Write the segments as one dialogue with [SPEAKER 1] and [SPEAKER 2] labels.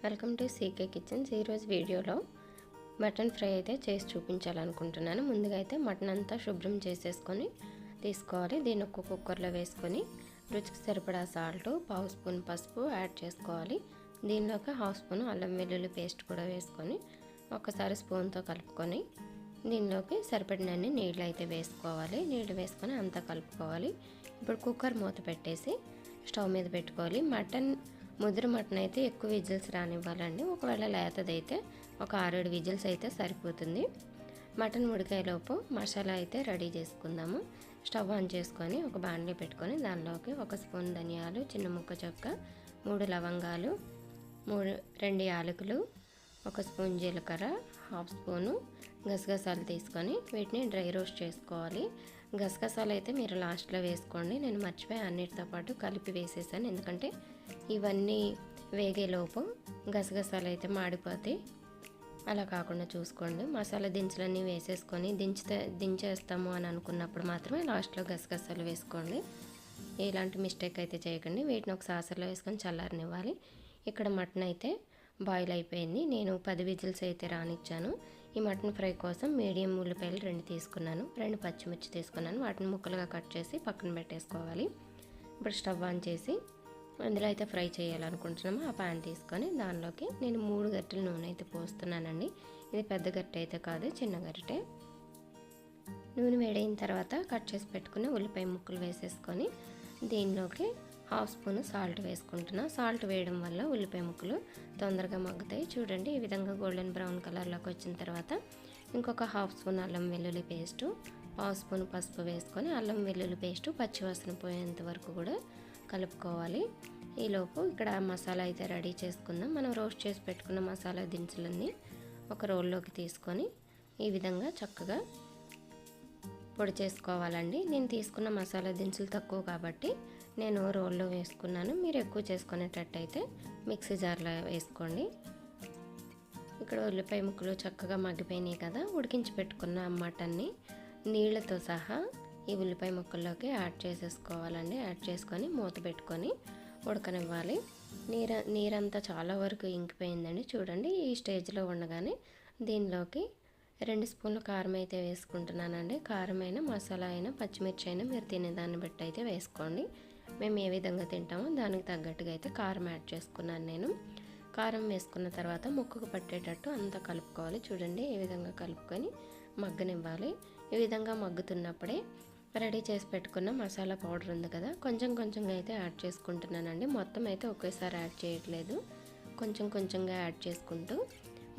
[SPEAKER 1] Welcome to CK kitchens. ఈరోజు వీడియోలో mutton fry అయితే చేసి చూపించాలనుకుంటున్నాను. ముందుగా అయితే మటన్ అంతా శుభ్రం చేసేసుకొని తీసుకోవాలి. దీన్ని ఒక కుక్కర్లో వేసుకొని రుచికి సరిపడా సాల్ట్, పావు స్పూన్ పసుపు యాడ్ చేసుకోవాలి. దీనిలోకి హాఫ్ స్పూన్ అల్లం వెల్లుల్లి పేస్ట్ కూడా వేసుకొని ఒకసారి స్పూన్తో కలుపుకొని దీనిలోకి సరిపడినన్ని నీళ్ళు అయితే వేసుకోవాలి. నీళ్ళు వేసుకొని అంతా కలుపుకోవాలి. ఇప్పుడు కుక్కర్ మూత పెట్టేసి స్టవ్ మీద పెట్టుకోవాలి. ముదురు మటన్ అయితే ఎక్కువ విజిల్స్ రానివ్వాలండి. ఒకవేళ లేతదైతే ఒక 6-7 విజిల్స్ అయితే సరిపోతుంది. మటన్ ఉడికేలోపు మసాలా అయితే రెడీ చేసుకుందాము. స్టవ్ ఆన్ చేసుకొని ఒక బాండ్లీ పెట్టుకొని దానిలోకి 1 స్పూన్ ధనియాలు, చిన్న ముక్క చెక్క, 3 లవంగాలు, 2 యాలకులు, 1 స్పూన్ జీలకర్ర, హాఫ్ స్పూను గసగసాలు తీసుకొని వీటిని డ్రై రోస్ట్ చేసుకోవాలి. గసగసాలు అయితే మీరు లాస్ట్లో వేసుకోండి. నేను మర్చిపోయి అన్నిటితో పాటు కలిపి వేసేసాను, ఎందుకంటే ఇవన్నీ వేగేలోపు గసగసాలు అయితే మాడిపోతాయి. అలా కాకుండా చూసుకోండి. మసాలా దినుసులన్నీ వేసేసుకొని దించేస్తాము అని అనుకున్నప్పుడు మాత్రమే లాస్ట్లో గసగసాలు వేసుకోండి. ఎలాంటి మిస్టేక్ అయితే చేయకండి. వీటిని ఒక సాసర్లో వేసుకొని చల్లారనివ్వాలి. ఇక్కడ మటన్ అయితే బాయిల్ అయిపోయింది. నేను 10 విజిల్స్ అయితే రానిచ్చాను. ఈ మటన్ ఫ్రై కోసం మీడియం ఉల్లిపాయలు 2 తీసుకున్నాను, 2 పచ్చిమిర్చి తీసుకున్నాను. వాటిని ముక్కలుగా కట్ చేసి పక్కన పెట్టేసుకోవాలి. ఇప్పుడు స్టవ్ ఆన్ చేసి అందులో అయితే ఫ్రై చేయాలనుకుంటున్నాము ఆ ప్యాన్ తీసుకొని దానిలోకి నేను 3 గరిటెల నూనె అయితే పోస్తున్నానండి. ఇది పెద్ద గరిటె అయితే కాదు, చిన్న గరిటె. నూనె వేడైన తర్వాత కట్ చేసి పెట్టుకుని ఉల్లిపాయ ముక్కలు వేసేసుకొని దీనిలోకి హాఫ్ స్పూన్ సాల్ట్ వేసుకుంటున్నా. సాల్ట్ వేయడం వల్ల ఉల్లిపాయ ముక్కలు తొందరగా మగ్గుతాయి. చూడండి, ఈ విధంగా గోల్డెన్ బ్రౌన్ కలర్లోకి వచ్చిన తర్వాత ఇంకొక హాఫ్ స్పూన్ అల్లం వెల్లుల్లి పేస్టు, పావు స్పూన్ పసుపు వేసుకొని అల్లం వెల్లుల్లి పేస్టు పచ్చివాసన పోయేంత వరకు కూడా కలుపుకోవాలి. ఈలోపు ఇక్కడ మసాలా అయితే రెడీ చేసుకుందాం. మనం రోస్ట్ చేసి పెట్టుకున్న మసాలా దినుసులన్నీ ఒక రోల్లోకి తీసుకొని ఈ విధంగా చక్కగా పొడి చేసుకోవాలండి. నేను తీసుకున్న మసాలా దినుసులు తక్కువ కాబట్టి నేను రోల్లో వేసుకున్నాను. మీరు ఎక్కువ చేసుకునేటట్టయితే మిక్సీ జార్లో వేసుకోండి. ఇక్కడ ఉల్లిపాయ ముక్కలు చక్కగా మగ్గిపోయినాయి కదా. ఉడికించి పెట్టుకున్న మటన్ని నీళ్ళతో సహా ఈ ఉల్లిపాయ ముక్కల్లోకి యాడ్ చేసేసుకోవాలండి. యాడ్ చేసుకొని మూత పెట్టుకొని ఉడకనివ్వాలి. నీరంతా చాలా వరకు ఇంకిపోయిందండి. చూడండి, ఈ స్టేజ్లో ఉండగానే దీనిలోకి 2 స్పూన్ల కారం అయితే వేసుకుంటున్నానండి. కారం అయినా, మసాలా అయినా, పచ్చిమిర్చి అయినా మీరు తినేదాన్ని బట్టి అయితే వేసుకోండి. మేము ఏ విధంగా తింటామో దానికి తగ్గట్టుగా అయితే కారం యాడ్ చేసుకున్నాను నేను. కారం వేసుకున్న తర్వాత ముక్కకు పట్టేటట్టు అంతా కలుపుకోవాలి. చూడండి, ఈ విధంగా కలుపుకొని మగ్గనివ్వాలి. ఈ విధంగా మగ్గుతున్నప్పుడే రెడీ చేసి పెట్టుకున్న మసాలా పౌడర్ ఉంది కదా, కొంచెం కొంచెంగా అయితే యాడ్ చేసుకుంటున్నానండి. మొత్తం అయితే ఒకేసారి యాడ్ చేయట్లేదు, కొంచెం కొంచెంగా యాడ్ చేసుకుంటూ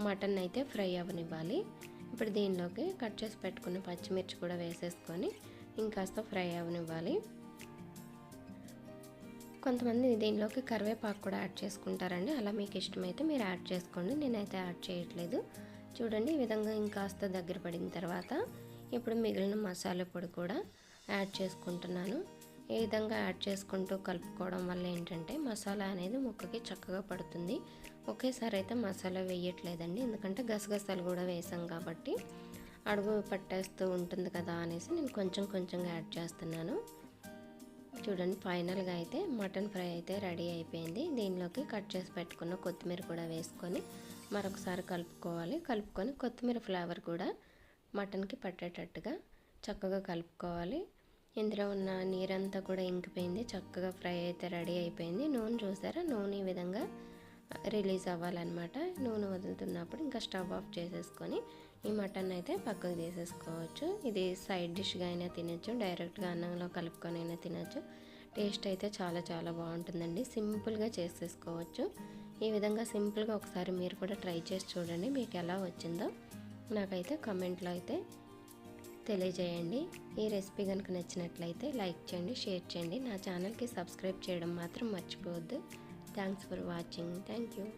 [SPEAKER 1] మటన్ అయితే ఫ్రై అవ్వనివ్వాలి. ఇప్పుడు దీనిలోకి కట్ చేసి పెట్టుకున్న పచ్చిమిర్చి కూడా వేసేసుకొని ఇంకాస్త ఫ్రై అవ్వనివ్వాలి. కొంతమంది దీనిలోకి కరివేపాకు కూడా యాడ్ చేసుకుంటారండి. అలా మీకు ఇష్టమైతే మీరు యాడ్ చేసుకోండి. నేనైతే యాడ్ చేయట్లేదు. చూడండి, ఈ విధంగా ఇంకాస్త దగ్గర పడిన తర్వాత ఇప్పుడు మిగిలిన మసాలా పొడి కూడా యాడ్ చేసుకుంటున్నాను. ఈ విధంగా యాడ్ చేసుకుంటూ కలుపుకోవడం వల్ల ఏంటంటే మసాలా అనేది ముక్కకి చక్కగా పడుతుంది. ఒకేసారి అయితే మసాలా వేయట్లేదండి, ఎందుకంటే గసగసాలు కూడా వేసాం కాబట్టి అడుగు పట్టేస్తూ ఉంటుంది కదా అనేసి నేను కొంచెం కొంచెంగా యాడ్ చేస్తున్నాను. చూడండి, ఫైనల్గా అయితే మటన్ ఫ్రై అయితే రెడీ అయిపోయింది. దీనిలోకి కట్ చేసి పెట్టుకున్న కొత్తిమీర కూడా వేసుకొని మరొకసారి కలుపుకోవాలి. కలుపుకొని కొత్తిమీర ఫ్లేవర్ కూడా మటన్కి పట్టేటట్టుగా చక్కగా కలుపుకోవాలి. ఇందులో ఉన్న నీరంతా కూడా ఇంకిపోయింది. చక్కగా ఫ్రై అయితే రెడీ అయిపోయింది. నూనె చూసారా, నూనె ఈ విధంగా రిలీజ్ అవ్వాలన్నమాట. నూనె వదులుతున్నప్పుడు ఇంకా స్టవ్ ఆఫ్ చేసేసుకొని ఈ మటన్ అయితే పక్కకు తీసేసుకోవచ్చు. ఇది సైడ్ డిష్గా అయినా తినచ్చు, డైరెక్ట్గా అన్నంలో కలుపుకొని అయినా తినచ్చు. టేస్ట్ అయితే చాలా చాలా బాగుంటుందండి. సింపుల్గా చేసేసుకోవచ్చు. ఈ విధంగా సింపుల్గా ఒకసారి మీరు కూడా ట్రై చేసి చూడండి. మీకు ఎలా వచ్చిందో నాకైతే కామెంట్లో అయితే తెలియజేయండి. ఈ రెసిపీ కనుక నచ్చినట్లయితే లైక్ చేయండి, షేర్ చేయండి. నా ఛానల్కి సబ్స్క్రైబ్ చేయడం మాత్రం మర్చిపోవద్దు. Thanks for watching. Thank you.